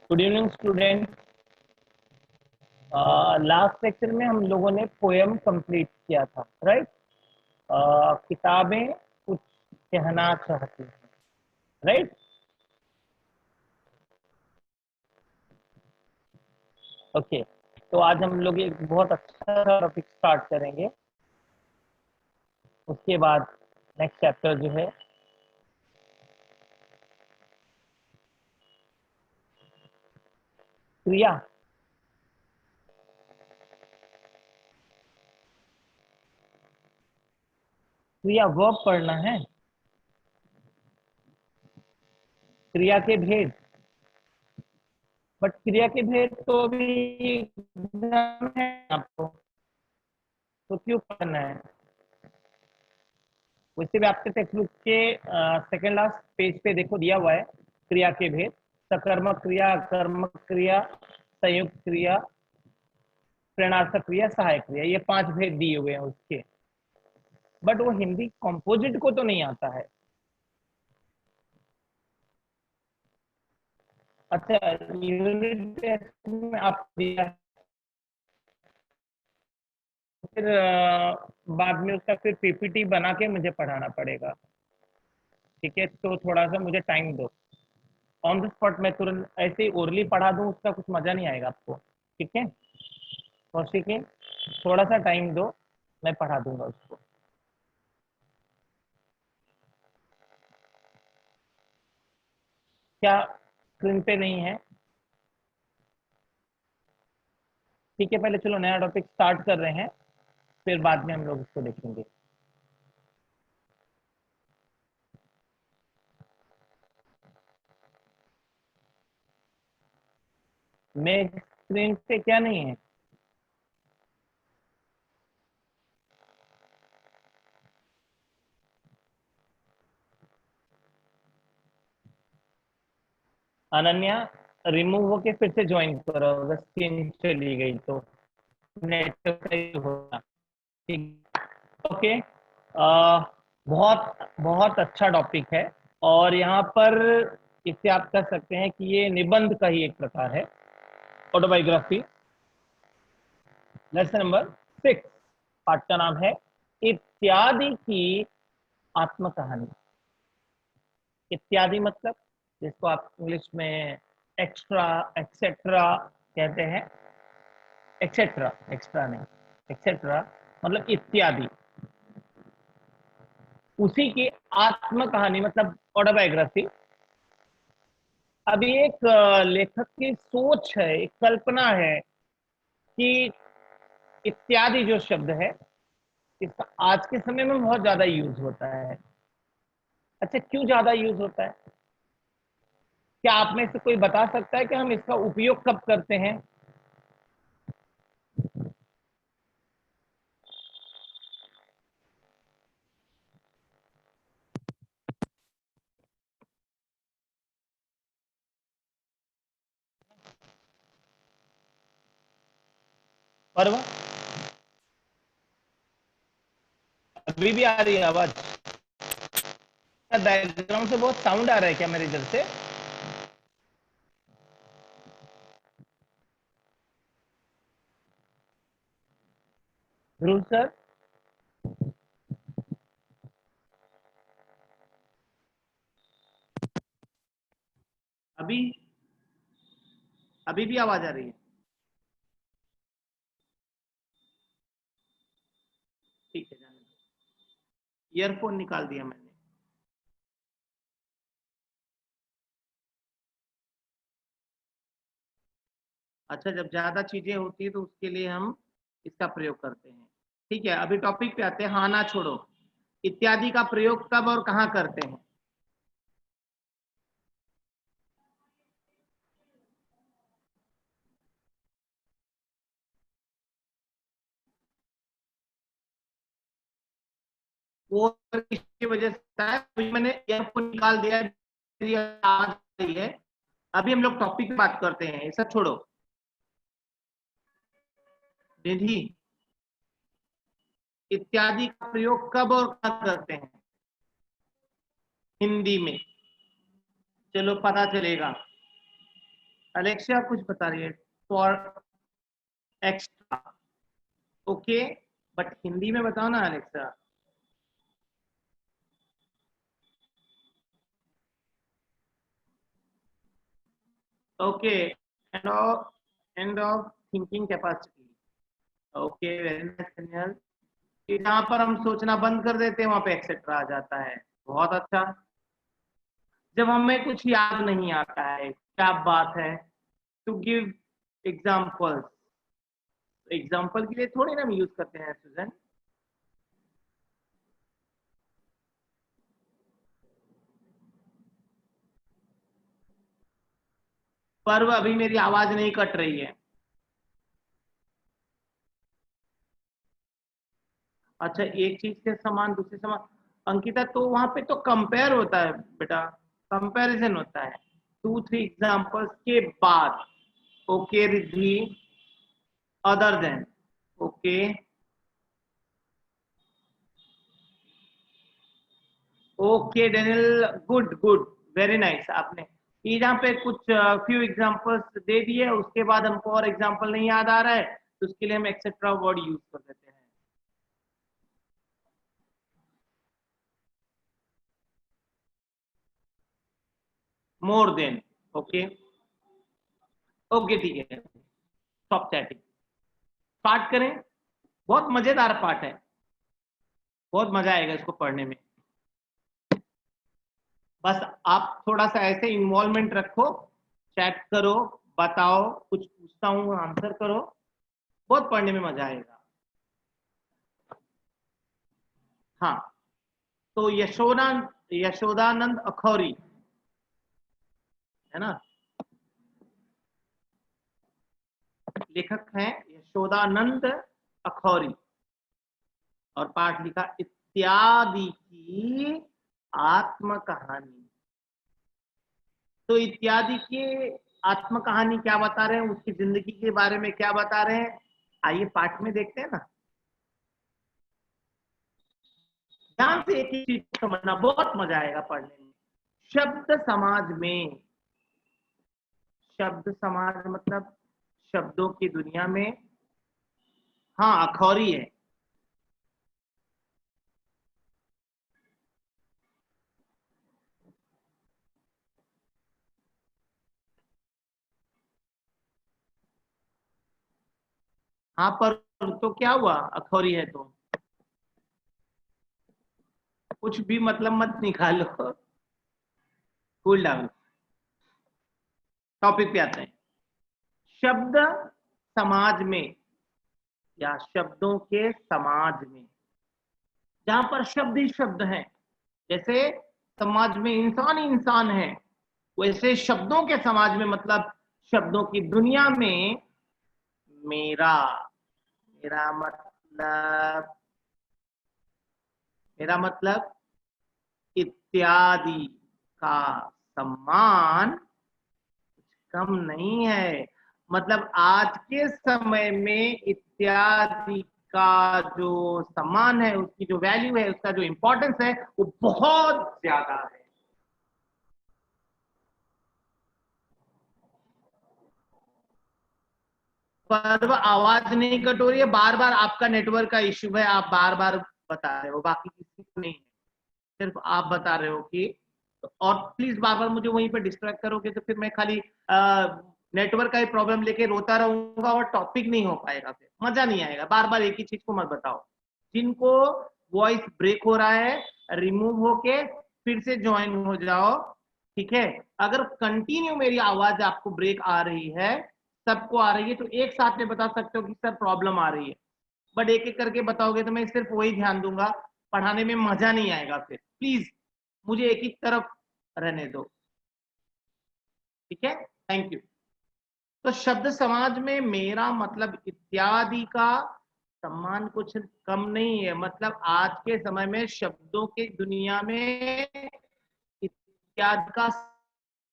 Good evening student. Last lecture में हम लोगों ने पोएम कंप्लीट किया था, राइट। किताबें कुछ कहना चाहती हैं, राइट। ओके, तो आज हम लोग एक बहुत अच्छा टॉपिक स्टार्ट करेंगे। उसके बाद नेक्स्ट चैप्टर जो है क्रिया। क्रिया वर्ब पढ़ना है, क्रिया के भेद। बट क्रिया के भेद तो अभी एग्जाम है आपको, तो क्यों पढ़ना है? वैसे भी आपके टेक्स्ट बुक के सेकेंड लास्ट पेज पे देखो दिया हुआ है क्रिया के भेद। सकर्मक क्रिया, अकर्मक क्रिया, संयुक्त क्रिया, प्रेरणार्थक क्रिया, सहायक क्रिया, ये 5 भेद दिए हुए हैं उसके। बट वो हिंदी कंपोजिट को तो नहीं आता है। अच्छा, यूनिट टेस्ट में आप दिया है, फिर बाद में उसका फिर पीपीटी बना के मुझे पढ़ाना पड़ेगा। ठीक है, तो थोड़ा सा मुझे टाइम दो। ऑन द स्पॉट मैं तुरंत ऐसे ही ओरली पढ़ा दूं, उसका कुछ मजा नहीं आएगा आपको। ठीक है कौशिक, थोड़ा सा टाइम दो, मैं पढ़ा दूंगा उसको। क्या स्क्रीन पे नहीं है? ठीक है, पहले चलो नया टॉपिक स्टार्ट कर रहे हैं, फिर बाद में हम लोग उसको देखेंगे। मैं स्क्रीन पे क्या नहीं है? अनन्या, रिमूव होके फिर से ज्वाइन करो अगर स्क्रीन चली गई तो। नेटवर्क का इशू होगा। ठीक, ओके। बहुत बहुत अच्छा टॉपिक है, और यहाँ पर इसे आप कह सकते हैं कि ये निबंध का ही एक प्रकार है, ऑटोबायोग्राफी। लेसन नंबर 6, पाठ का नाम है इत्यादि की आत्मकहानी। इत्यादि मतलब जिसको आप इंग्लिश में एक्स्ट्रा, एक्सेट्रा कहते हैं। एक्सेट्रा, एक्स्ट्रा नहीं, एक्सेट्रा मतलब इत्यादि। उसी की आत्मकहानी मतलब ऑटोबायोग्राफी। अभी एक लेखक की सोच है, एक कल्पना है कि इत्यादि जो शब्द है इसका आज के समय में बहुत ज्यादा यूज होता है। अच्छा, क्यों ज्यादा यूज होता है? क्या आप में से कोई बता सकता है कि हम इसका उपयोग कब करते हैं? पर्व, अभी भी आ रही है आवाज? बैकग्राउंड से बहुत साउंड आ रहा है क्या मेरे इधर से? ध्रुव सर, अभी अभी भी आवाज आ रही है? ठीक है, जाने दो। ईयरफोन निकाल दिया मैंने। अच्छा, जब ज्यादा चीजें होती है तो उसके लिए हम इसका प्रयोग करते हैं। ठीक है, अभी टॉपिक पे आते हैं। हाँ ना छोड़ो, इत्यादि का प्रयोग कब और कहाँ करते हैं? वो इसकी वजह से है, अभी मैंने ईयरफोन निकाल दिया है, मेरी आवाज आ रही है। अभी हम लोग टॉपिक पे बात करते हैं, ये सब छोड़ो। निधि, इत्यादि का प्रयोग कब और कहाँ करते हैं हिंदी में? चलो पता चलेगा। अलेक्सिया कुछ बता रही है for extra, okay, but Hindi में बताओ ना Alexa. Okay, end of thinking capacity, okay very nice. जहां पर हम सोचना बंद कर देते हैं वहां पे एक्सेट्रा आ जाता है, बहुत अच्छा। जब हमें कुछ याद नहीं आता है, क्या बात है, टू गिव एग्जाम्पल्स, एग्जाम्पल के लिए थोड़ी ना हम यूज करते हैं सुजन। पर अभी मेरी आवाज नहीं कट रही है। अच्छा, एक चीज के समान दूसरे समान, अंकिता तो वहां पे तो कंपेयर होता है बेटा, कंपैरिजन होता है, 2-3 एग्जांपल्स के बाद। Okay Riddhi, other than, okay okay Daniel, good good, very nice. आपने ये जहाँ पे कुछ फ्यू एग्जांपल्स दे दिए, उसके बाद हमको और एग्जांपल नहीं याद आ रहा है, तो उसके लिए हम एक्सेट्रा वर्ड यूज कर देते हैं। मोर देन, ओके ओके ठीक है, स्टॉप चैटिंग, स्टार्ट करें। बहुत मजेदार पाठ है, बहुत मजा आएगा इसको पढ़ने में। बस आप थोड़ा सा ऐसे इन्वॉल्वमेंट रखो, चैट करो, बताओ, कुछ पूछता हूँ आंसर करो, बहुत पढ़ने में मजा आएगा। हाँ, तो यशोदानंद अखौरी है ना, लेखक हैं यशोदानंद अखौरी, और पाठ लिखा इत्यादि की आत्म कहानी। तो इत्यादि की आत्म कहानी क्या बता रहे हैं, उसकी जिंदगी के बारे में क्या बता रहे हैं, आइए पाठ में देखते हैं ना। ध्यान से एक ही चीज समझना, बहुत मजा आएगा पढ़ने में। शब्द समाज में, शब्द समाज मतलब शब्दों की दुनिया में, हाँ अखौरी है। हाँ पर तो क्या हुआ, अखौरी है तो कुछ भी मतलब मत निकालो, कूल डाउन। टॉपिक पे आते हैं। शब्द समाज में, या शब्दों के समाज में, जहां पर शब्द ही शब्द हैं, जैसे समाज में इंसान ही इंसान है, वैसे शब्दों के समाज में मतलब शब्दों की दुनिया में मेरा, मेरा मतलब, मेरा मतलब इत्यादि का सम्मान कम नहीं है। मतलब आज के समय में इत्यादि का जो सम्मान है, उसकी जो वैल्यू है, उसका जो इंपॉर्टेंस है, वो बहुत ज्यादा है। पर आवाज नहीं कट हो रही है, बार बार आपका नेटवर्क का इश्यू है, आप बार बार बता रहे हो, बाकी किसी को नहीं है, सिर्फ आप बता रहे हो कि, और प्लीज बार बार मुझे वहीं पे डिस्ट्रैक्ट करोगे तो फिर मैं खाली नेटवर्क का ही प्रॉब्लम लेके रोता रहूंगा और टॉपिक नहीं हो पाएगा, फिर मजा नहीं आएगा। बार बार एक ही चीज को मत बताओ। जिनको वॉइस ब्रेक हो रहा है, रिमूव होके फिर से ज्वाइन हो जाओ, ठीक है। अगर कंटिन्यू मेरी आवाज आपको ब्रेक आ रही है, सबको आ रही है, तो एक साथ में बता सकते हो कि सर प्रॉब्लम आ रही है। बट एक एक करके बताओगे तो मैं सिर्फ वही ध्यान दूंगा, पढ़ाने में मजा नहीं आएगा। फिर प्लीज मुझे एक ही तरफ रहने दो, ठीक है, थैंक यू। तो शब्द समाज में मेरा मतलब इत्यादि का सम्मान कुछ कम नहीं है, मतलब आज के समय में शब्दों की दुनिया में इत्यादि का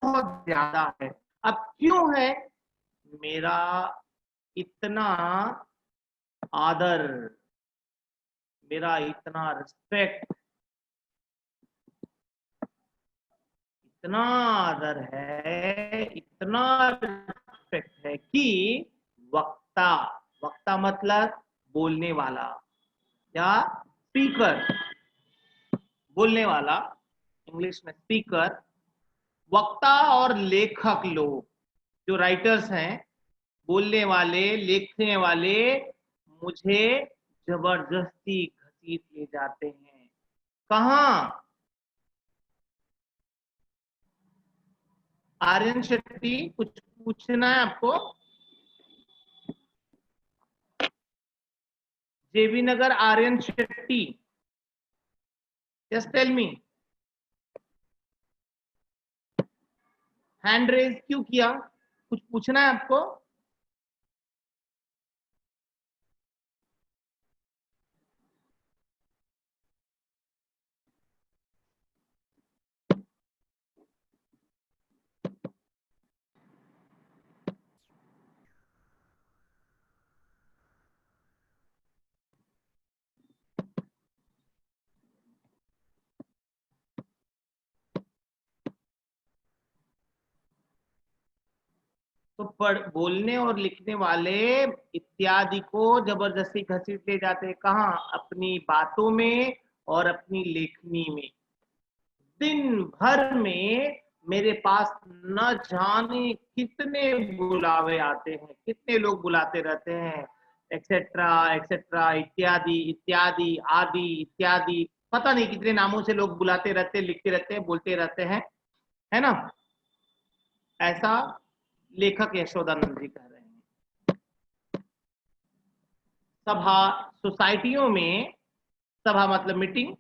बहुत ज्यादा है। अब क्यों है, मेरा इतना आदर, मेरा इतना रिस्पेक्ट, इतना आदर है, इतना कि वक्ता, वक्ता मतलब बोलने वाला या स्पीकर, बोलने वाला, इंग्लिश में स्पीकर, वक्ता और लेखक लोग जो राइटर्स हैं, बोलने वाले, लिखने वाले, मुझे जबरदस्ती घसीट ले जाते हैं। कहां? आर्यन शेट्टी, कुछ पूछना है आपको? J B Nagar, Aryan Shetty, just tell me. Hand raise क्यों किया? कुछ पूछना है आपको? तो बोलने और लिखने वाले इत्यादि को जबरदस्ती घसीट ले जाते हैं। कहाँ? अपनी बातों में और अपनी लेखनी में। दिन भर में मेरे पास न जाने कितने बुलावे आते हैं, कितने लोग बुलाते रहते हैं, एक्सेट्रा एक्सेट्रा, इत्यादि इत्यादि, आदि इत्यादि, पता नहीं कितने नामों से लोग बुलाते रहते हैं, लिखते रहते हैं, बोलते रहते हैं, है ना? ऐसा लेखक यशोदानंद जी कह रहे हैं। सभा, सोसाइटियों में, सभा मतलब मीटिंग,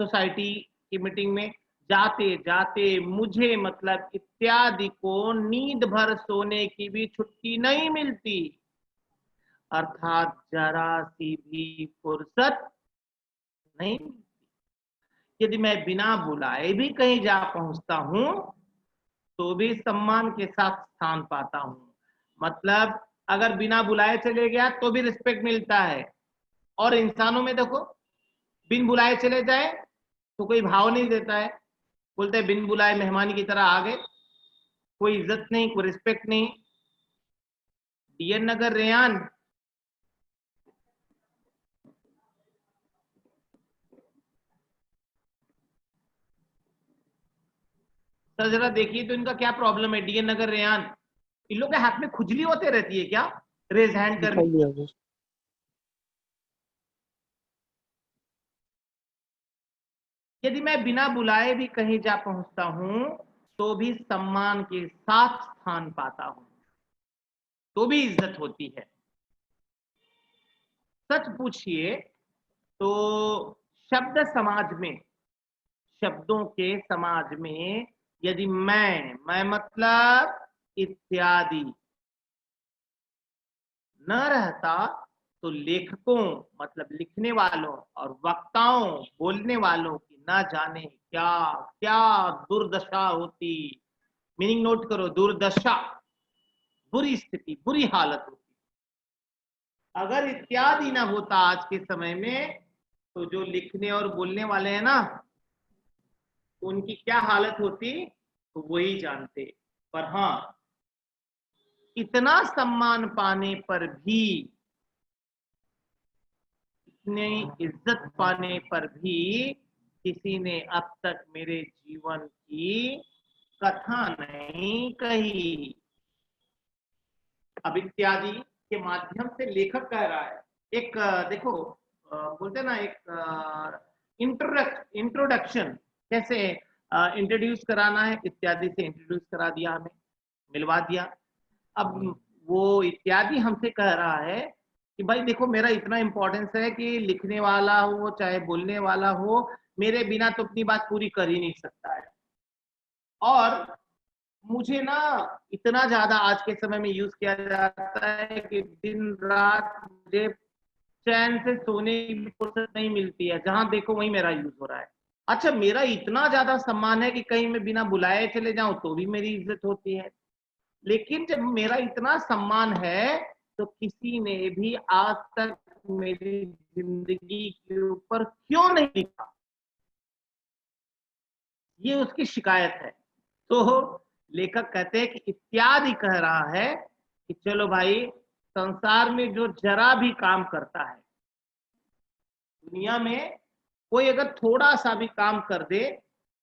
सोसाइटी की मीटिंग में जाते जाते मुझे मतलब इत्यादि को नींद भर सोने की भी छुट्टी नहीं मिलती, अर्थात जरा सी भी फुर्सत नहीं मिलती। यदि मैं बिना बुलाए भी कहीं जा पहुंचता हूं तो भी सम्मान के साथ स्थान पाता हूं। मतलब अगर बिना बुलाए चले गया तो भी रिस्पेक्ट मिलता है। और इंसानों में देखो, बिन बुलाए चले जाए तो कोई भाव नहीं देता है, बोलते हैं बिन बुलाए मेहमानी की तरह आ गए, कोई इज्जत नहीं, कोई रिस्पेक्ट नहीं। डीएन नगर, रेयान, सर जरा देखिए तो इनका क्या प्रॉब्लम है। डीएन नगर, रेयान, इन लोग के हाथ में खुजली होते रहती है क्या? रेज हैंड करने। यदि मैं बिना बुलाए भी कहीं जा पहुंचता हूं तो भी सम्मान के साथ स्थान पाता हूं, तो भी इज्जत होती है। सच पूछिए तो शब्द समाज में, शब्दों के समाज में, यदि मैं मतलब इत्यादि न रहता तो लेखकों मतलब लिखने वालों और वक्ताओं बोलने वालों की न जाने क्या क्या दुर्दशा होती। मीनिंग नोट करो, दुर्दशा, बुरी स्थिति, बुरी हालत होती। अगर इत्यादि ना होता आज के समय में तो जो लिखने और बोलने वाले हैं ना, उनकी क्या हालत होती तो वही जानते। पर हाँ, इतना सम्मान पाने पर भी, इतनी इज्जत पाने पर भी किसी ने अब तक मेरे जीवन की कथा नहीं कही। अब इत्यादि के माध्यम से लेखक कह रहा है, एक देखो, बोलते ना एक इंट्रोडक्शन, कैसे इंट्रोड्यूस कराना है, इत्यादि से इंट्रोड्यूस करा दिया, हमें मिलवा दिया। अब वो इत्यादि हमसे कह रहा है कि भाई देखो, मेरा इतना इंपॉर्टेंस है कि लिखने वाला हो चाहे बोलने वाला हो, मेरे बिना तो अपनी बात पूरी कर ही नहीं सकता है। और मुझे ना इतना ज्यादा आज के समय में यूज किया जाता है कि दिन रात मुझे चैन से सोने की फुर्सत नहीं मिलती है, जहां देखो वहीं मेरा यूज हो रहा है। अच्छा, मेरा इतना ज्यादा सम्मान है कि कहीं मैं बिना बुलाए चले जाऊं तो भी मेरी इज्जत होती है। लेकिन जब मेरा इतना सम्मान है तो किसी ने भी आज तक मेरी जिंदगी के ऊपर क्यों नहीं लिखा, ये उसकी शिकायत है। तो लेखक कहते हैं कि इत्यादि कह रहा है कि चलो भाई, संसार में जो जरा भी काम करता है, दुनिया में कोई अगर थोड़ा सा भी काम कर दे,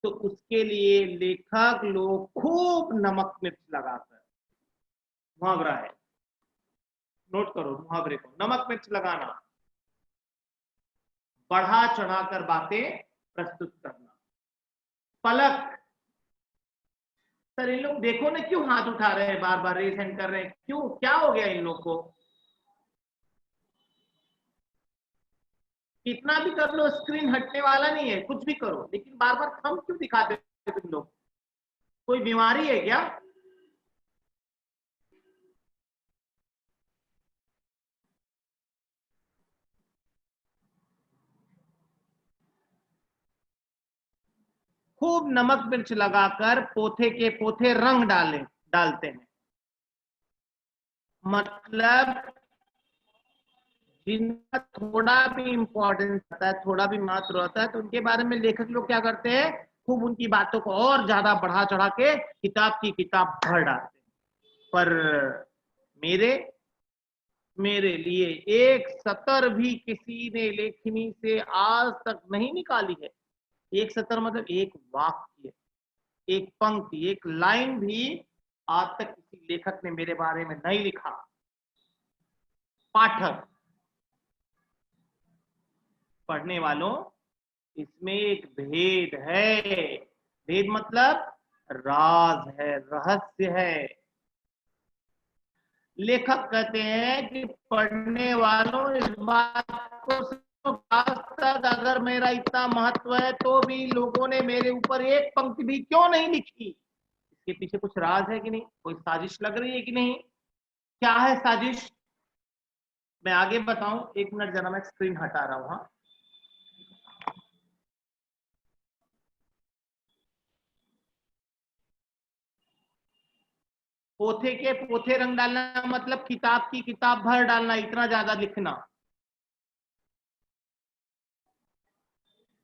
तो उसके लिए लेखक लोग खूब नमक मिर्च लगाकर, मुहावरा है, नोट करो मुहावरे को, नमक मिर्च लगाना, बढ़ा चढ़ाकर बातें प्रस्तुत करना। पलक, सर इन लोग देखो ना क्यों हाथ उठा रहे हैं, बार बार रेस हैंड कर रहे हैं, क्यों, क्या हो गया इन लोग को? कितना भी कर लो स्क्रीन हटने वाला नहीं है, कुछ भी करो, लेकिन बार बार थंब क्यों दिखाते हो तुम लोग? कोई बीमारी है क्या? खूब नमक मिर्च लगाकर पोथे के पोथे रंग डालते हैं। मतलब जिनका थोड़ा भी इंपॉर्टेंस आता है, थोड़ा भी महत्व होता है, तो उनके बारे में लेखक लोग क्या करते हैं, खूब उनकी बातों को और ज्यादा बढ़ा चढ़ा के किताब की किताब भर डालते हैं। पर मेरे मेरे लिए एक सतर भी किसी ने लेखनी से आज तक नहीं निकाली है। एक सतर मतलब एक वाक्य, एक पंक्ति, एक लाइन भी आज तक किसी लेखक ने मेरे बारे में नहीं लिखा। पाठक, पढ़ने वालों, इसमें एक भेद है। भेद मतलब राज है, रहस्य है। लेखक कहते हैं कि पढ़ने वालों, इस बात को समझो, आज तक अगर मेरा इतना महत्व है तो भी लोगों ने मेरे ऊपर एक पंक्ति भी क्यों नहीं लिखी? इसके पीछे कुछ राज है कि नहीं? कोई साजिश लग रही है कि नहीं? क्या है साजिश? मैं आगे बताऊं, एक मिनट जरा, मैं स्क्रीन हटा रहा हूं। हाँ, पोथे के पोथे रंग डालना मतलब किताब की किताब भर डालना, इतना ज्यादा लिखना।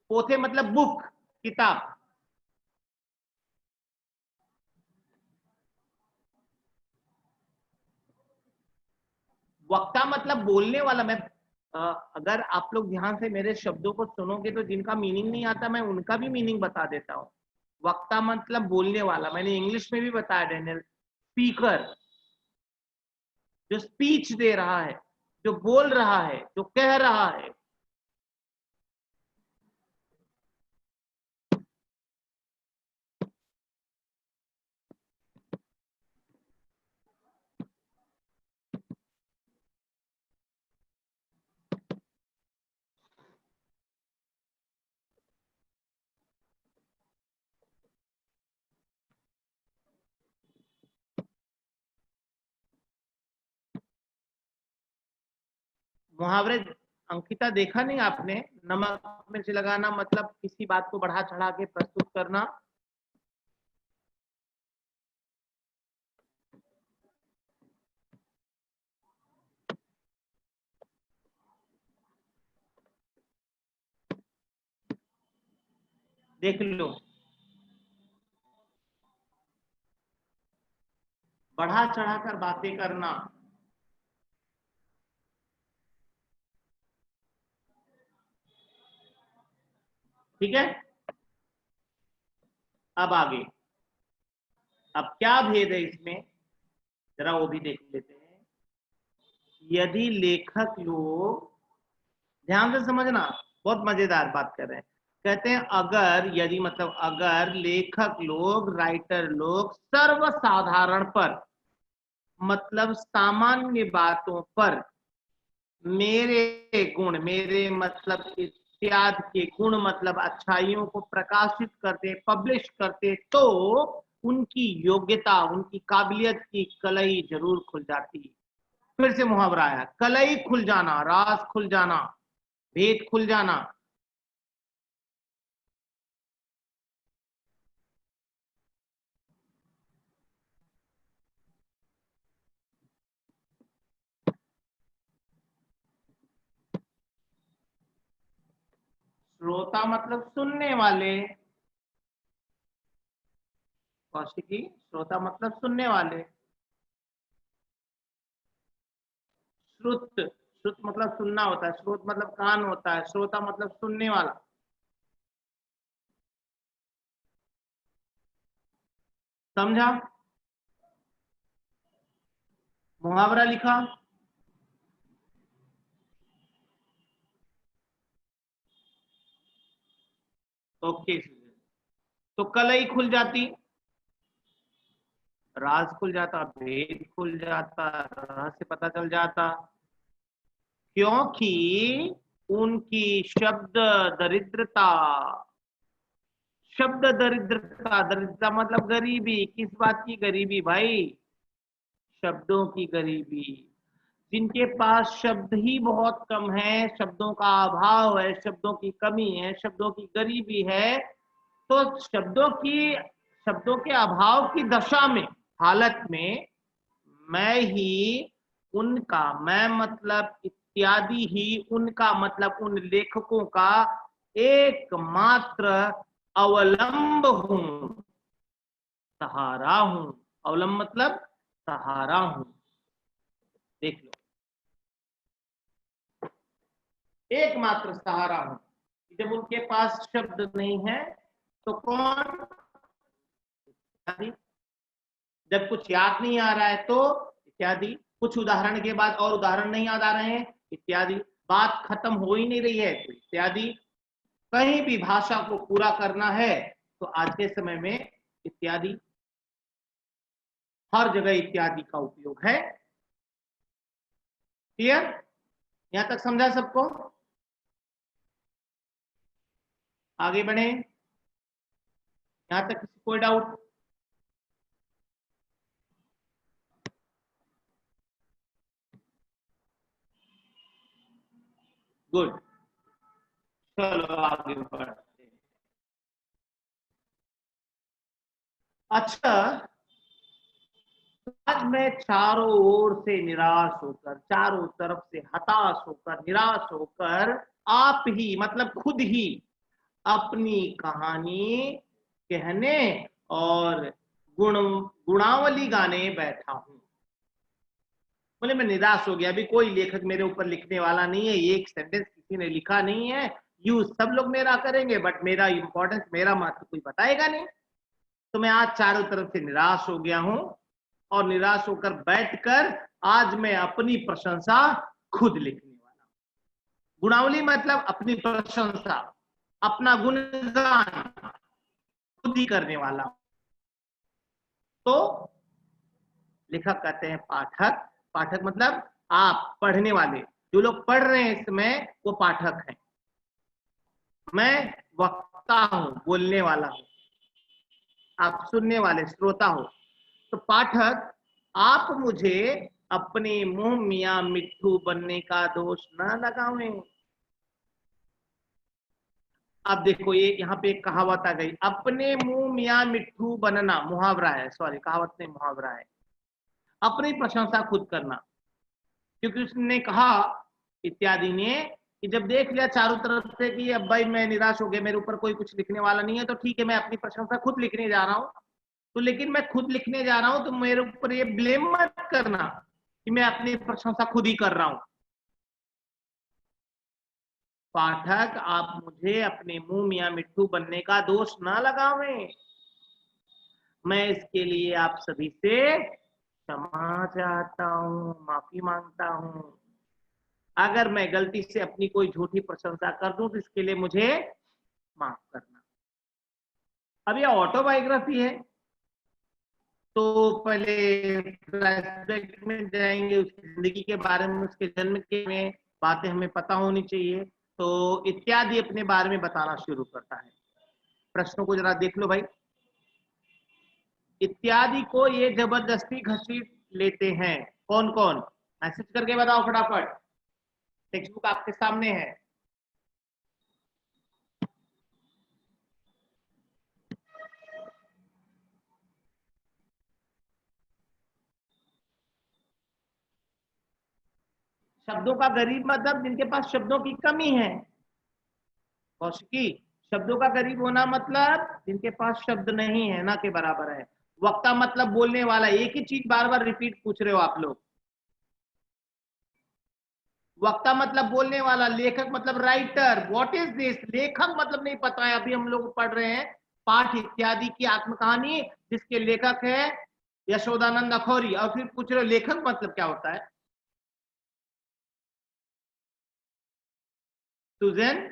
पोथे मतलब बुक, किताब। वक्ता मतलब बोलने वाला। मैं अगर आप लोग ध्यान से मेरे शब्दों को सुनोगे तो जिनका मीनिंग नहीं आता, मैं उनका भी मीनिंग बता देता हूँ। वक्ता मतलब बोलने वाला, मैंने इंग्लिश में भी बताया डैनियल, स्पीकर, जो स्पीच दे रहा है, जो बोल रहा है, जो कह रहा है। मुहावरे, अंकिता देखा नहीं आपने? नमक मिर्च लगाना मतलब किसी बात को बढ़ा चढ़ा के प्रस्तुत करना। देख लो, बढ़ा चढ़ा कर बातें करना। ठीक है, अब आगे, अब क्या भेद है इसमें, जरा वो भी देख लेते हैं। यदि लेखक लोग, ध्यान से समझना, बहुत मजेदार बात कर रहे हैं। कहते हैं अगर, यदि मतलब अगर लेखक लोग, राइटर लोग सर्वसाधारण पर, मतलब सामान्य बातों पर मेरे गुण, मेरे मतलब इत्यादि के गुण मतलब अच्छाइयों को प्रकाशित करते, पब्लिश करते, तो उनकी योग्यता, उनकी काबिलियत की कलई जरूर खुल जाती। फिर से मुहावरा आया, कलई खुल जाना, राज खुल जाना, भेद खुल जाना। श्रोता मतलब सुनने वाले, कौशिकी, श्रोता मतलब सुनने वाले। श्रुत, श्रुत मतलब सुनना होता है, श्रोत मतलब कान होता है, श्रोता मतलब सुनने वाला। समझा? मुहावरा लिखा। ओके, तो कलई खुल जाती, राज खुल जाता, भेद खुल जाता, रहस्य पता चल जाता, क्योंकि उनकी शब्द दरिद्रता। शब्द दरिद्रता, दरिद्रता मतलब गरीबी। किस बात की गरीबी भाई? शब्दों की गरीबी। जिनके पास शब्द ही बहुत कम है, शब्दों का अभाव है, शब्दों की कमी है, शब्दों की गरीबी है, तो शब्दों के अभाव की दशा में, हालत में, मैं ही उनका, मैं मतलब इत्यादि ही उनका मतलब उन लेखकों का एकमात्र अवलंब हूं, सहारा हूं। अवलंब मतलब सहारा हूं। देख लो, एकमात्र सहारा हूं। जब उनके पास शब्द नहीं है तो कौन? जब कुछ याद नहीं आ रहा है तो इत्यादि। कुछ उदाहरण के बाद और उदाहरण नहीं याद आ रहे हैं, इत्यादि। बात खत्म हो ही नहीं रही है तो इत्यादि। कहीं भी भाषा को पूरा करना है तो आज के समय में इत्यादि, हर जगह इत्यादि का उपयोग है। क्लियर? यहां तक समझा सबको? आगे बढ़े। यहां तक किसी कोई डाउट? गुड, चलो आगे बढ़ते हैं। अच्छा, आज मैं चारों ओर से निराश होकर, चारों तरफ से हताश होकर, निराश होकर, आप ही मतलब खुद ही अपनी कहानी कहने और गुणावली गाने बैठा हूं। बोले मैं निराश हो गया, अभी कोई लेखक मेरे ऊपर लिखने वाला नहीं है, ये एक सेंटेंस किसी ने लिखा नहीं है, यूज सब लोग मेरा करेंगे बट मेरा इंपॉर्टेंस, मेरा महत्व कोई बताएगा नहीं। तो मैं आज चारों तरफ से निराश हो गया हूं और निराश होकर बैठकर आज मैं अपनी प्रशंसा खुद लिखने वाला हूं। गुणावली मतलब अपनी प्रशंसा, अपना गुणगान खुद ही करने वाला हूं। तो लेखक कहते हैं पाठक। पाठक मतलब आप पढ़ने वाले, जो लोग पढ़ रहे हैं इसमें वो पाठक हैं। मैं वक्ता हूं, बोलने वाला हूं, आप सुनने वाले श्रोता हो। तो पाठक, आप मुझे अपने मुंह मियां मिट्ठू बनने का दोष न लगावें। अब देखो, ये यहाँ पे एक कहावत आ गई, अपने मुंह मियां मिट्ठू बनना, मुहावरा है, सॉरी कहावत नहीं मुहावरा है। अपनी प्रशंसा खुद करना, क्योंकि उसने कहा इत्यादि ने कि जब देख लिया चारों तरफ से कि अब भाई मैं निराश हो गया, मेरे ऊपर कोई कुछ लिखने वाला नहीं है, तो ठीक है मैं अपनी प्रशंसा खुद लिखने जा रहा हूं। तो लेकिन मैं खुद लिखने जा रहा हूं तो मेरे ऊपर ये ब्लेम मत करना कि मैं अपनी प्रशंसा खुद ही कर रहा हूं। पाठक, आप मुझे अपने मुंह मियां मिट्ठू बनने का दोष ना लगावें। मैं इसके लिए आप सभी से क्षमा चाहता हूं, माफी मांगता हूं। अगर मैं गलती से अपनी कोई झूठी प्रशंसा कर दूं तो इसके लिए मुझे माफ करना। अब यह ऑटोबायोग्राफी है तो पहले फ्लैशबैक में जाएंगे, उसकी जिंदगी के बारे में, उसके जन्म के में बातें हमें पता होनी चाहिए। तो इत्यादि अपने बारे में बताना शुरू करता है। प्रश्नों को जरा देख लो भाई। इत्यादि को ये जबरदस्ती घसीट लेते हैं। कौन कौन? मैसेज करके बताओ फटाफट। टेक्स्ट बुक आपके सामने है। शब्दों का गरीब मतलब जिनके पास शब्दों की कमी है। कौशिकी, शब्दों का गरीब होना मतलब जिनके पास शब्द नहीं है, ना के बराबर है। वक्ता मतलब बोलने वाला, एक ही चीज बार बार रिपीट पूछ रहे हो आप लोग। वक्ता मतलब बोलने वाला, लेखक मतलब राइटर। What is this? लेखक मतलब नहीं पता है। अभी हम लोग पढ़ रहे हैं पाठ इत्यादि की आत्मकहानी, जिसके लेखक है यशोदानंद अखौरी, और फिर पूछ रहे हो लेखक मतलब क्या होता है। सुजन,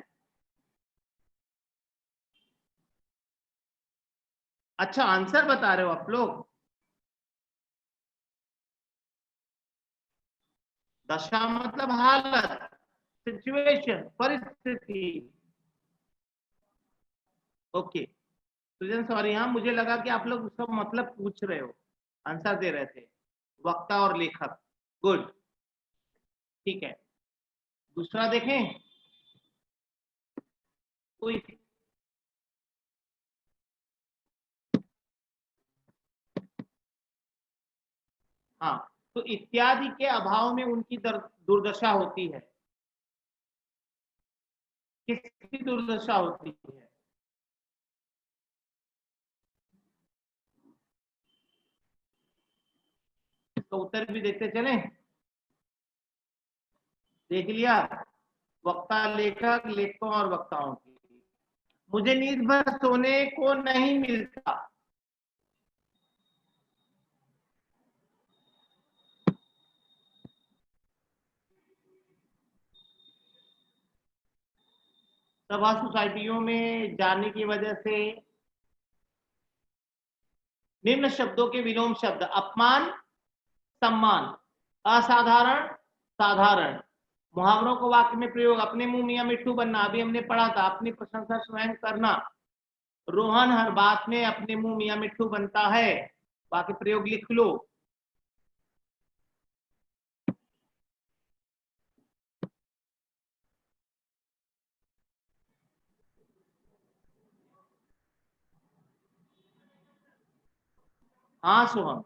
अच्छा आंसर बता रहे हो आप लोग। दशा मतलब हालत, सिचुएशन, परिस्थिति। ओके सुजन, सॉरी, हाँ मुझे लगा कि आप लोग उसका मतलब पूछ रहे हो, आंसर दे रहे थे। वक्ता और लेखक, गुड, ठीक है। दूसरा देखें कोई। हाँ, तो इत्यादि के अभाव में उनकी दुर्दशा होती है। किसकी दुर्दशा होती है? तो उत्तर भी देखते चलें। देख लिया, वक्ता लेखक, लेखकों और वक्ताओं की। मुझे नींद भर सोने को नहीं मिलता। सभा सोसाइटियों में जाने की वजह से निम्न शब्दों के विलोम शब्द: अपमान, सम्मान, असाधारण, साधारण। मुहावरों को वाक्य में प्रयोग: अपने मुंह मियां मिट्ठू बनना, अभी हमने पढ़ा था। अपनी प्रशंसा स्वयं करना, रोहन हर बात में अपने मुंह मियां मिट्ठू बनता है। वाक्य प्रयोग लिख लो। हाँ सोहम,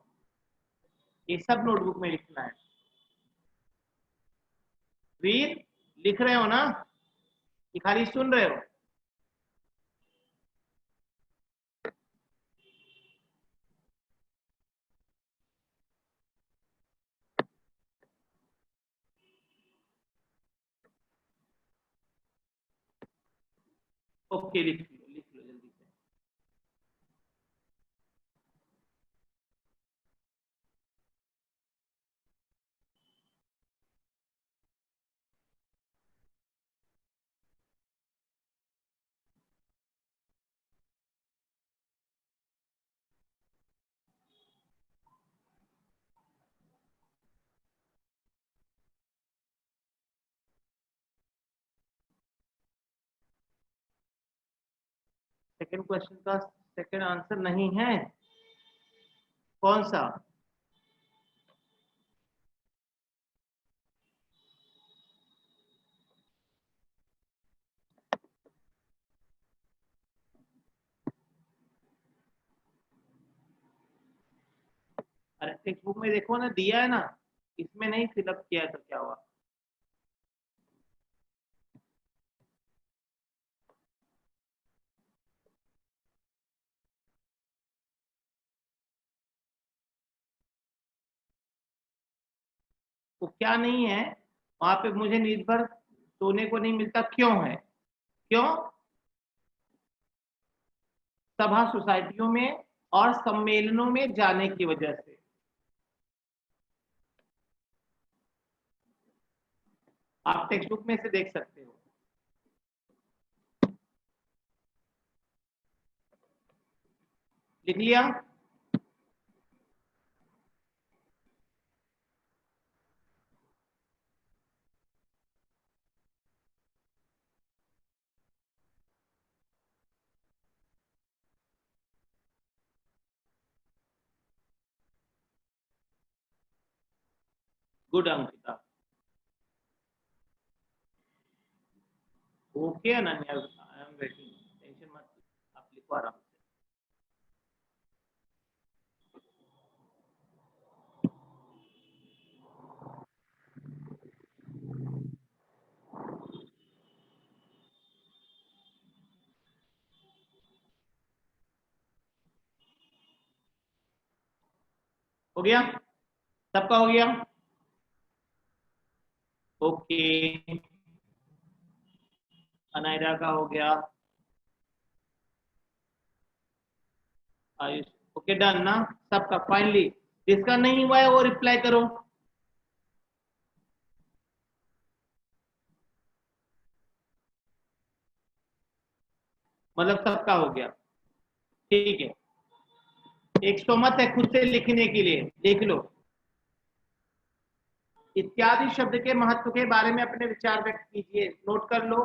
ये सब नोटबुक में लिखना है। वीर, लिख रहे हो ना कि खाली सुन रहे हो? ओके, लिख लो जल्दी से। सेकंड क्वेश्चन का सेकंड आंसर नहीं है? कौन सा? अरे टेक्स्ट बुक में देखो ना, दिया है ना, इसमें नहीं फिलअप किया है तो क्या हुआ? वो क्या नहीं है? वहां पे मुझे नींद भर सोने को नहीं मिलता, क्यों है? क्यों? सभा सोसाइटियों में और सम्मेलनों में जाने की वजह से। आप टेक्स्ट बुक में से देख सकते हो। लिख लिया? Good Ankita. Okay Ananya, I am waiting, tension मत, आप लिखो आराम से। हो गया, सबका हो गया, ओके, अनायरा का हो गया, आयुष, ओके डन ना सबका फाइनली। जिसका नहीं हुआ है वो रिप्लाई करो। मतलब सबका हो गया, ठीक है। एक तो मत है खुद से लिखने के लिए, देख लो। इत्यादि शब्द के महत्व के बारे में अपने विचार व्यक्त कीजिए, नोट कर लो।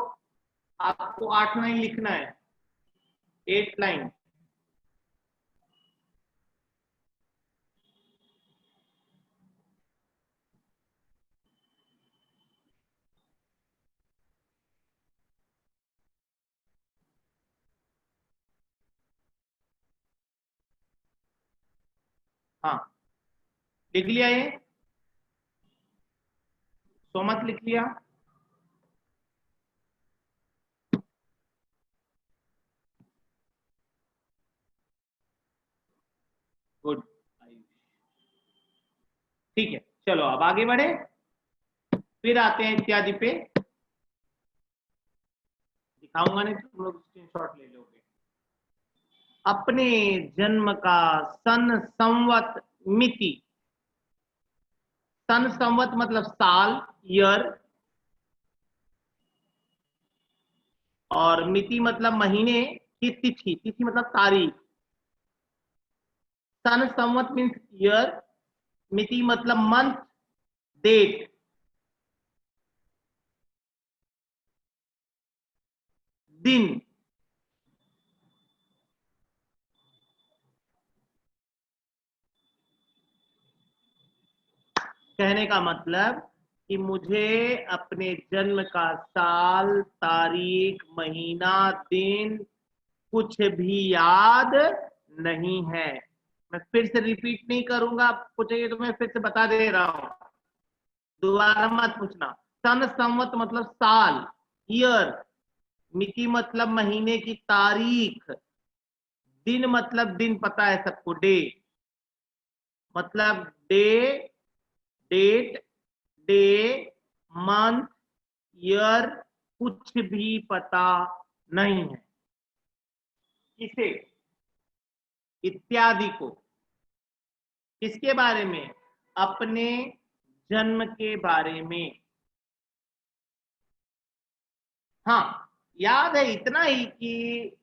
आपको 8 लाइन लिखना है, 8 लाइन। हाँ, लिख लिया ये, सोमत लिख लिया, गुड, ठीक है। चलो अब आगे बढ़े, फिर आते हैं इत्यादि पे। दिखाऊंगा नहीं तो तुम लोग स्क्रीनशॉट ले लोगे। अपने जन्म का सन संवत मिति, सन संवत मतलब साल, ईयर, और मिति मतलब महीने की तिथि, तिथि मतलब तारीख। सन संवत मीन्स ईयर, मिति मतलब मंथ, डेट, दिन। कहने का मतलब कि मुझे अपने जन्म का साल, तारीख, महीना, दिन कुछ भी याद नहीं है। मैं फिर से रिपीट नहीं करूंगा, आपको चाहिए तो मैं फिर से बता दे रहा हूं, दोबारा मत पूछना। सन संवत मतलब साल, ईयर, मिति मतलब महीने की तारीख, दिन मतलब दिन पता है सबको, डे मतलब day, date, day, month, year कुछ भी पता नहीं है। किसे? इत्यादि को। किसके बारे में? अपने जन्म के बारे में। हाँ, याद है इतना ही कि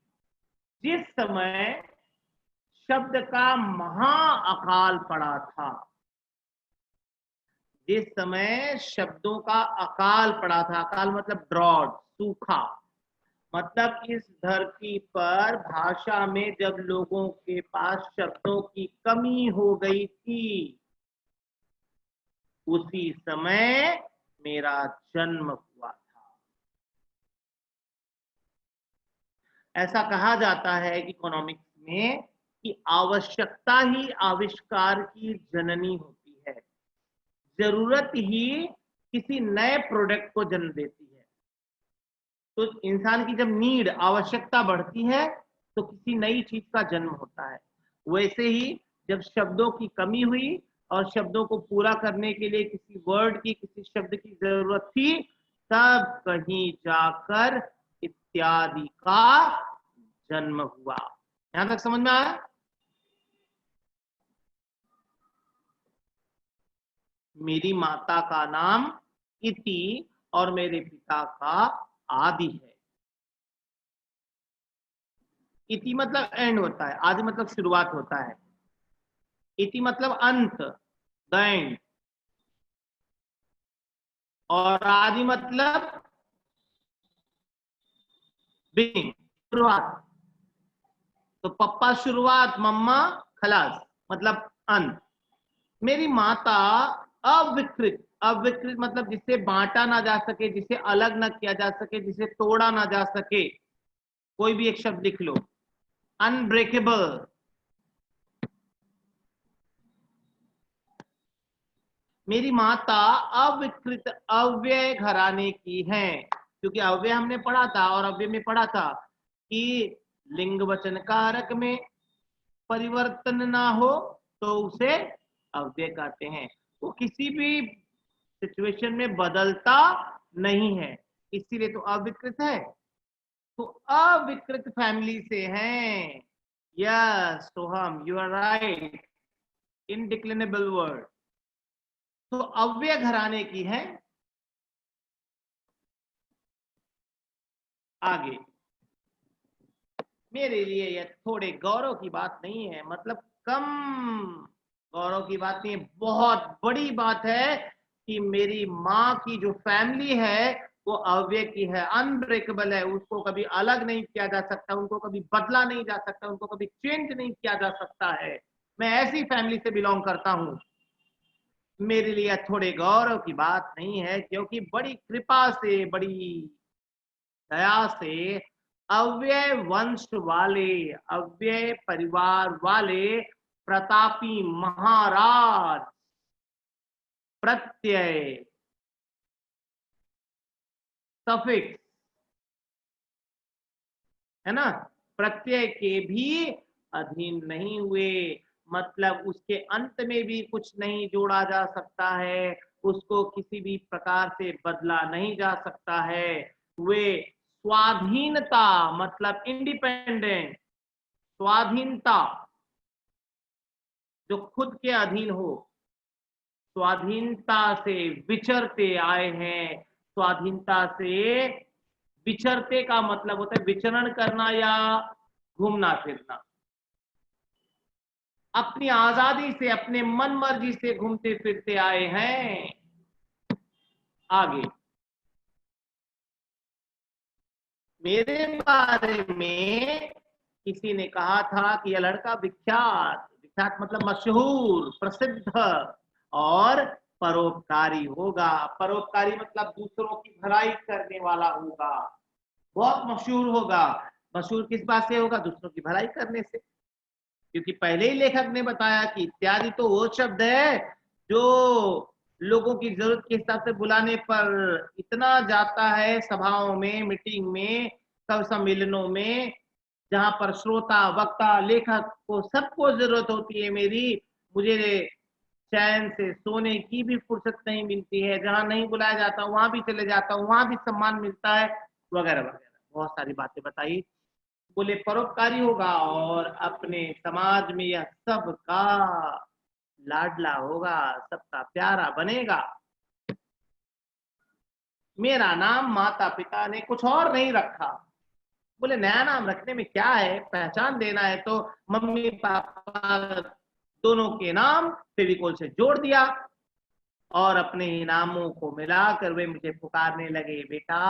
जिस समय शब्द का महा अकाल पड़ा था, जिस समय शब्दों का अकाल पड़ा था, अकाल मतलब ड्रॉट, सूखा, मतलब इस धरती पर भाषा में जब लोगों के पास शब्दों की कमी हो गई थी, उसी समय मेरा जन्म हुआ था। ऐसा कहा जाता है कि इकोनॉमिक्स में कि आवश्यकता ही आविष्कार की जननी होती है, जरूरत ही किसी नए प्रोडक्ट को जन्म देती है। तो इंसान की जब नीड, आवश्यकता बढ़ती है तो किसी नई चीज का जन्म होता है। वैसे ही जब शब्दों की कमी हुई और शब्दों को पूरा करने के लिए किसी वर्ड की, किसी शब्द की जरूरत थी, तब कहीं जाकर इत्यादि का जन्म हुआ। यहां तक समझ में आया? मेरी माता का नाम इति और मेरे पिता का आदि है। इति मतलब एंड होता है, आदि मतलब शुरुआत होता है, इति मतलब अंत, द एंड, और आदि मतलब बिगिनिंग, शुरुआत। तो पप्पा शुरुआत, मम्मा खलास, मतलब अंत। मेरी माता अविकृत, अविकृत मतलब जिसे बांटा ना जा सके, जिसे अलग ना किया जा सके, जिसे तोड़ा ना जा सके। कोई भी एक शब्द लिख लो, अनब्रेकेबल। मेरी माता अविकृत, अव्यय घराने की है, क्योंकि अव्यय हमने पढ़ा था, और अव्यय में पढ़ा था कि लिंग वचन कारक में परिवर्तन ना हो तो उसे अव्यय कहते हैं। वो किसी भी सिचुएशन में बदलता नहीं है, इसीलिए तो अविकृत है। तो अविकृत फैमिली से हैं। Yes Soham, you are right, indeclinable word. तो अव्यय घराने की है। आगे मेरे लिए यह थोड़े गौरव की बात नहीं है, मतलब कम गौरव की बात नहीं है, बहुत बड़ी बात है कि मेरी माँ की जो फैमिली है वो अव्यय की है, अनब्रेकेबल है, उसको कभी अलग नहीं किया जा सकता, उनको कभी बदला नहीं जा सकता, उनको कभी चेंज नहीं किया जा सकता है। मैं ऐसी फैमिली से बिलोंग करता हूं। मेरे लिए थोड़े गौरव की बात नहीं है, क्योंकि बड़ी कृपा से, बड़ी दया से अव्यय वंश वाले, अव्यय परिवार वाले प्रतापी महाराज प्रत्यय सफिक्स है ना, प्रत्यय के भी अधीन नहीं हुए। मतलब उसके अंत में भी कुछ नहीं जोड़ा जा सकता है, उसको किसी भी प्रकार से बदला नहीं जा सकता है। वे स्वाधीनता, मतलब इंडिपेंडेंट, स्वाधीनता, जो खुद के अधीन हो, स्वाधीनता से विचरते आए हैं। स्वाधीनता से विचरते का मतलब होता है विचरण करना या घूमना फिरना। अपनी आजादी से, अपने मन मर्जी से घूमते फिरते आए हैं। आगे मेरे बारे में किसी ने कहा था कि यह लड़का विख्यात, विख्यात मतलब मशहूर, प्रसिद्ध और परोपकारी होगा। परोपकारी मतलब दूसरों की भलाई करने वाला होगा, बहुत मशहूर होगा। मशहूर किस बात से होगा? दूसरों की भलाई करने से। क्योंकि पहले ही लेखक ने बताया कि इत्यादि तो वो शब्द है जो लोगों की जरूरत के हिसाब से बुलाने पर इतना जाता है, सभाओं में, मीटिंग में, सब सम्मेलनों में, जहां पर श्रोता, वक्ता, लेखक को सबको जरूरत होती है मेरी। मुझे चैन से सोने की भी फुर्सत नहीं मिलती है, जहां नहीं बुलाया जाता वहां भी चले जाता हूँ, वहां भी सम्मान मिलता है, वगैरह वगैरह, बहुत सारी बातें बताई। बोले परोपकारी होगा और अपने समाज में यह सबका लाडला होगा, सबका प्यारा बनेगा। मेरा नाम माता पिता ने कुछ और नहीं रखा। बोले नया नाम रखने में क्या है, पहचान देना है तो मम्मी पापा दोनों के नाम फेविकोल से जोड़ दिया और अपने ही नामों को मिलाकर वे मुझे पुकारने लगे बेटा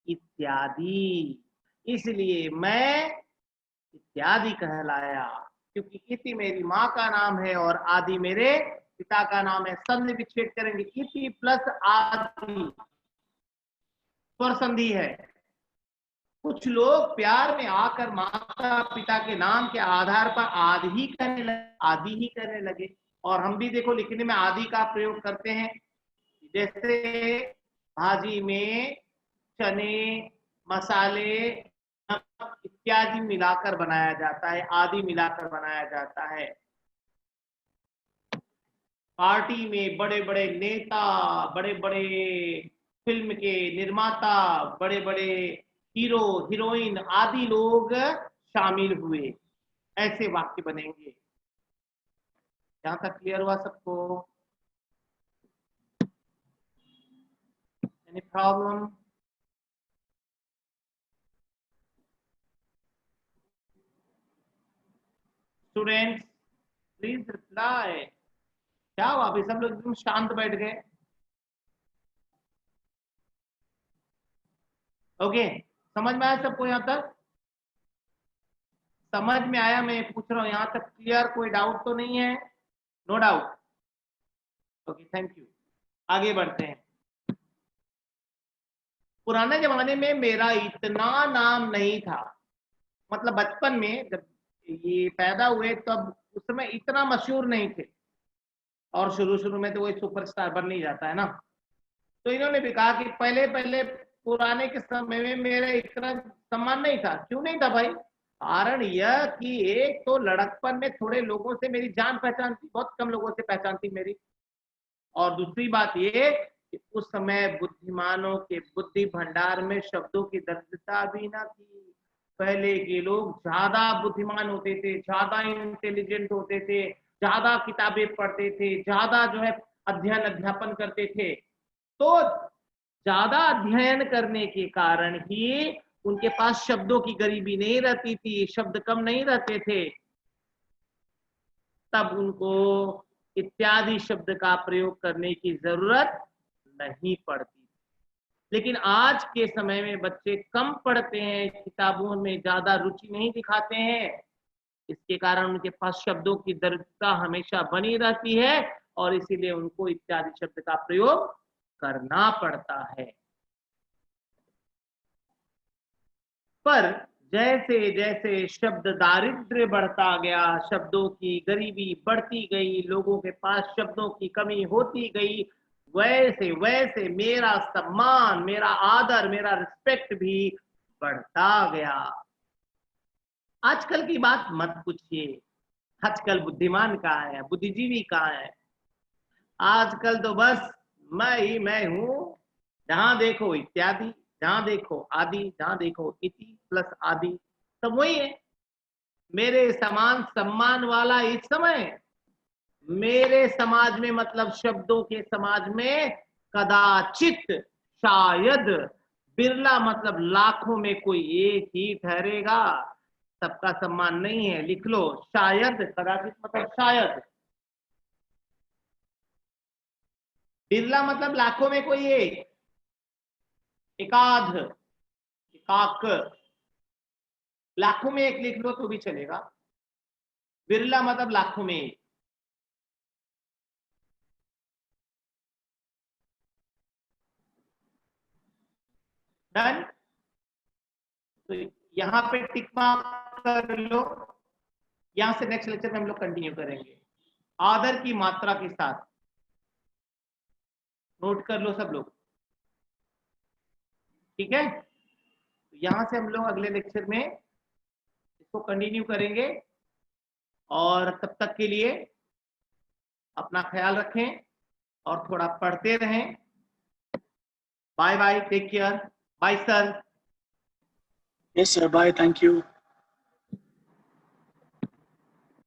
इत्यादि। इसलिए मैं इत्यादि कहलाया, क्योंकि इति मेरी माँ का नाम है और आदि मेरे पिता का नाम है। संधि विच्छेद करेंगे, इति प्लस आदि स्वर संधि है। कुछ लोग प्यार में आकर माता पिता के नाम के आधार पर आदि ही करने लगे, आदि ही करने लगे। और हम भी देखो लिखने में आदि का प्रयोग करते हैं। जैसे भाजी में चने, मसाले, इत्यादि मिलाकर बनाया जाता है, आदि मिलाकर बनाया जाता है। पार्टी में बड़े बड़े नेता, बड़े बड़े फिल्म के निर्माता, बड़े बड़े हीरो हीरोइन आदि लोग शामिल हुए, ऐसे वाक्य बनेंगे। यहां तक क्लियर हुआ सबको? Any problem? Students please reply. क्या हुआ? अभी सब लोग एकदम शांत बैठ गए। ओके, समझ में आया सबको यहां तक? समझ में आया? मैं पूछ रहा हूं यहां तक क्लियर? कोई डाउट तो नहीं है? No doubt? Okay, thank you. आगे बढ़ते हैं। पुराने जमाने में मेरा इतना नाम नहीं था, मतलब बचपन में जब ये पैदा हुए तब उस समय इतना मशहूर नहीं थे, और शुरू शुरू में तो वही सुपरस्टार बन नहीं जाता है ना। तो इन्होंने भी कहा कि पहले पहले पुराने के समय में मेरा इतना सम्मान नहीं था। क्यों नहीं था भाई? कारण यह कि एक तो लड़कपन में थोड़े लोगों से मेरी जान पहचान थी, बहुत कम लोगों से पहचान थी मेरी, और दूसरी बात ये कि उस समय बुद्धिमानों के बुद्धि भंडार में शब्दों की दृढ़ता भी ना थी। पहले के लोग ज्यादा बुद्धिमान होते थे, ज्यादा इंटेलिजेंट होते थे, ज्यादा किताबें पढ़ते थे, ज्यादा जो है अध्ययन अध्यापन करते थे। तो ज्यादा अध्ययन करने के कारण ही उनके पास शब्दों की गरीबी नहीं रहती थी, शब्द कम नहीं रहते थे, तब उनको इत्यादि शब्द का प्रयोग करने की जरूरत नहीं पड़ती। लेकिन आज के समय में बच्चे कम पढ़ते हैं, किताबों में ज्यादा रुचि नहीं दिखाते हैं, इसके कारण उनके पास शब्दों की दृढ़ता हमेशा बनी रहती है और इसीलिए उनको इत्यादि शब्द का प्रयोग करना पड़ता है। पर जैसे जैसे शब्द दारिद्र्य बढ़ता गया, शब्दों की गरीबी बढ़ती गई, लोगों के पास शब्दों की कमी होती गई, वैसे वैसे मेरा सम्मान, मेरा आदर, मेरा रिस्पेक्ट भी बढ़ता गया। आजकल की बात मत पूछिए, आजकल बुद्धिमान कहाँ है, बुद्धिजीवी कहाँ है। आजकल तो बस मैं ही मैं हूं, जहां देखो इत्यादि, जहां देखो आदि, जहां देखो इति प्लस आदि, सब वही है। मेरे समान सम्मान वाला इस समय मेरे समाज में, मतलब शब्दों के समाज में कदाचित, शायद, बिरला, मतलब लाखों में कोई एक ही ठहरेगा। सबका सम्मान नहीं है, लिख लो, शायद, कदाचित मतलब शायद, बिरला मतलब लाखों में कोई एक, एकाध, एकाक, लाखों में एक लिख लो तो भी चलेगा, बिरला मतलब लाखों में एक। डन। तो यहां पे टिक मार्क कर लो। यहां से नेक्स्ट लेक्चर में हम लोग कंटिन्यू करेंगे आदर की मात्रा के साथ। नोट कर लो सब लोग, ठीक है। यहां से हम लोग अगले लेक्चर में इसको कंटिन्यू करेंगे, और तब तक के लिए अपना ख्याल रखें और थोड़ा पढ़ते रहें। Bye bye, take care, bye sir. Yes, sir. Bye. Thank you.